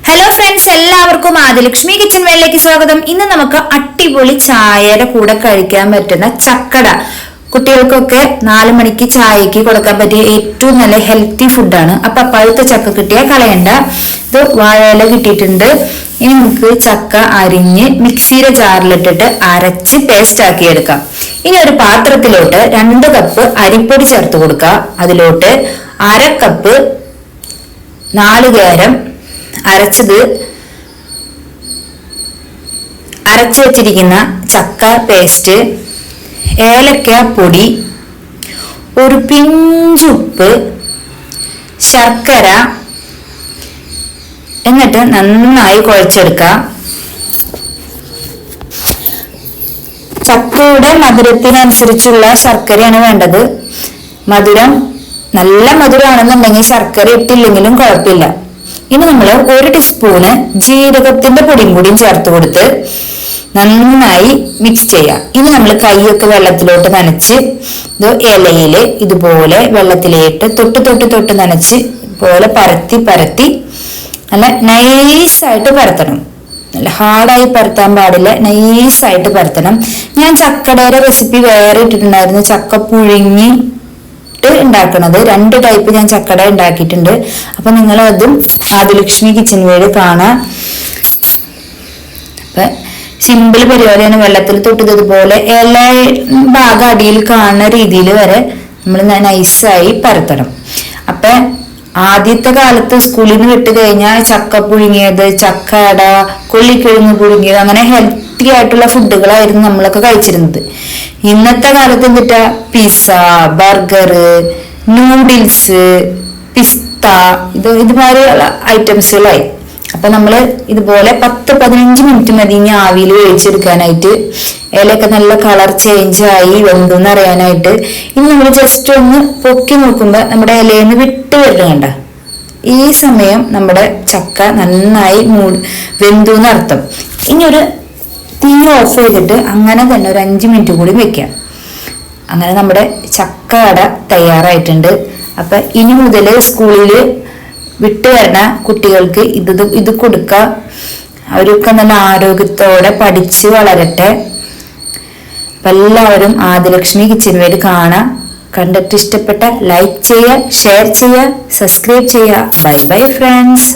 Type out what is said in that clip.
Hello friends, എല്ലാവർക്കും Adilakshmi kitchen വേളിലേക്ക് സ്വാഗതം. ഇന്ന് നമുക്ക് അടിപൊളി ചായയുടെ കൂടെ കഴിക്കാൻ പറ്റുന്ന ചക്കട, കുട്ടികൾക്കൊക്കെ 4 മണിക്ക് ചായക്ക് കൊടുക്കാൻ പറ്റിയ ഏറ്റവും നല്ല ഹെൽത്തി ഫുഡാണ്. അപ്പൊ പഴുത്ത ചക്ക കിട്ടിയാൽ കളയണ്ട. ഇത് വാഴയില കിട്ടിയിട്ടുണ്ട്. ഇനി നമുക്ക് ചക്ക അരിഞ്ഞ് മിക്സിയുടെ ജാറിലിട്ടിട്ട് അരച്ച് പേസ്റ്റ് ആക്കി എടുക്കാം. ഇനി ഒരു പാത്രത്തിലോട്ട് 2 കപ്പ് അരിപ്പൊടി ചേർത്ത് കൊടുക്കുക. അതിലോട്ട് 1/2 കപ്പ് നാളികേരം അരച്ചു വെച്ചിരിക്കുന്ന ചക്ക പേസ്റ്റ്, ഏലക്ക പൊടി, ഒരു പിഞ്ചുപ്പ്, ശർക്കര, എന്നിട്ട് നന്നായി കുഴച്ചെടുക്കുക. ചക്കയുടെ മധുരത്തിനനുസരിച്ചുള്ള ശർക്കരയാണ് വേണ്ടത്. മധുരം നല്ല മധുരമാണെന്നുണ്ടെങ്കിൽ ശർക്കര ഇട്ടില്ലെങ്കിലും കുഴപ്പമില്ല. ഇനി നമ്മൾ 1 ടീസ്പൂണ് ജീരകത്തിന്റെ പൊടിയും കൂടിയും ചേർത്ത് കൊടുത്ത് നന്നായി മിക്സ് ചെയ്യാം. ഇനി നമ്മൾ കൈയൊക്കെ വെള്ളത്തിലോട്ട് നനച്ച് ഇലയില് ഇതുപോലെ വെള്ളത്തിലേട്ട് തൊട്ട് നനച്ച് ഇതുപോലെ പരത്തി നല്ല നൈസായിട്ട് പരത്തണം. നല്ല ഹാർഡായി പരത്താൻ പാടില്ല, നൈസായിട്ട് പരത്തണം. ഞാൻ ചക്കടയുടെ റെസിപ്പി വേറെ ഇട്ടിട്ടുണ്ടായിരുന്നു, ചക്ക പുഴുങ്ങി ഉണ്ടാക്കണത്. 2 ടൈപ്പ് ഞാൻ ചക്കട ഉണ്ടാക്കിയിട്ടുണ്ട്. അപ്പൊ നിങ്ങൾ അതും ആദിലക്ഷ്മി കിച്ചൺ വേൾഡ് കാണാം. അപ്പൊ സിമ്പിൾ പരിപാടിയാണ്. വെള്ളത്തിൽ തൊട്ടതുപോലെ എല്ലാ ഭാഗം അടിയിൽ കാണുന്ന രീതിയിൽ വരെ നമ്മൾ നൈസായി പരത്തണം. അപ്പൊ ആദ്യത്തെ കാലത്ത് സ്കൂളിൽ നിന്ന് വിട്ട് കഴിഞ്ഞാൽ ചക്ക പുഴുങ്ങിയത്, ചക്കട, കൊള്ളിക്കിഴങ്ങ് പുഴുങ്ങിയത്, അങ്ങനെ ഹെൽത്തി ആയിട്ടുള്ള ഫുഡുകളായിരുന്നു നമ്മളൊക്കെ കഴിച്ചിരുന്നത്. ഇന്നത്തെ കാലത്ത് എന്നിട്ടാ പിസ്സ, ബർഗർ, നൂഡിൽസ്, പിസ്ത, ഇതുമാതിരിയുള്ള ഐറ്റംസുകളായി. അപ്പൊ നമ്മള് ഇതുപോലെ 10-15 മിനിറ്റ് മതി ഇനി ആവിയിൽ വേവിച്ചെടുക്കാനായിട്ട്. ഇലയൊക്കെ നല്ല കളർ ചേഞ്ച് ആയി വെന്തെന്ന് അറിയാനായിട്ട്. ഇനി നമ്മൾ ജസ്റ്റ് ഒന്ന് പൊക്കി നോക്കുമ്പോ നമ്മുടെ ഇലയിൽ നിന്ന് വിട്ട് വരുന്നുണ്ട. ഈ സമയം നമ്മുടെ ചക്ക നന്നായി വെന്തു എന്നർത്ഥം. ഇനി ഒരു തീ ഓഫ് ചെയ്തിട്ട് അങ്ങനെ തന്നെ ഒരു 5 മിനിറ്റ് കൂടി വെക്കാം. അങ്ങനെ നമ്മുടെ ചക്കട തയ്യാറായിട്ടുണ്ട്. അപ്പൊ ഇനി മുതൽ സ്കൂളിൽ വിട്ടു വരുന്ന കുട്ടികൾക്ക് ഇത് കൊടുക്കുക. അവരൊക്കെ നല്ല ആരോഗ്യത്തോടെ പഠിച്ച് വളരട്ടെ. അപ്പൊ എല്ലാവരും ആദിലക്ഷ്മി കിച്ചൺ വേൾഡ് കാണാം. കണ്ടിട്ട് ഇഷ്ടപ്പെട്ട ലൈക്ക് ചെയ്യുക, ഷെയർ ചെയ്യുക, സബ്സ്ക്രൈബ് ചെയ്യുക. Bye bye friends.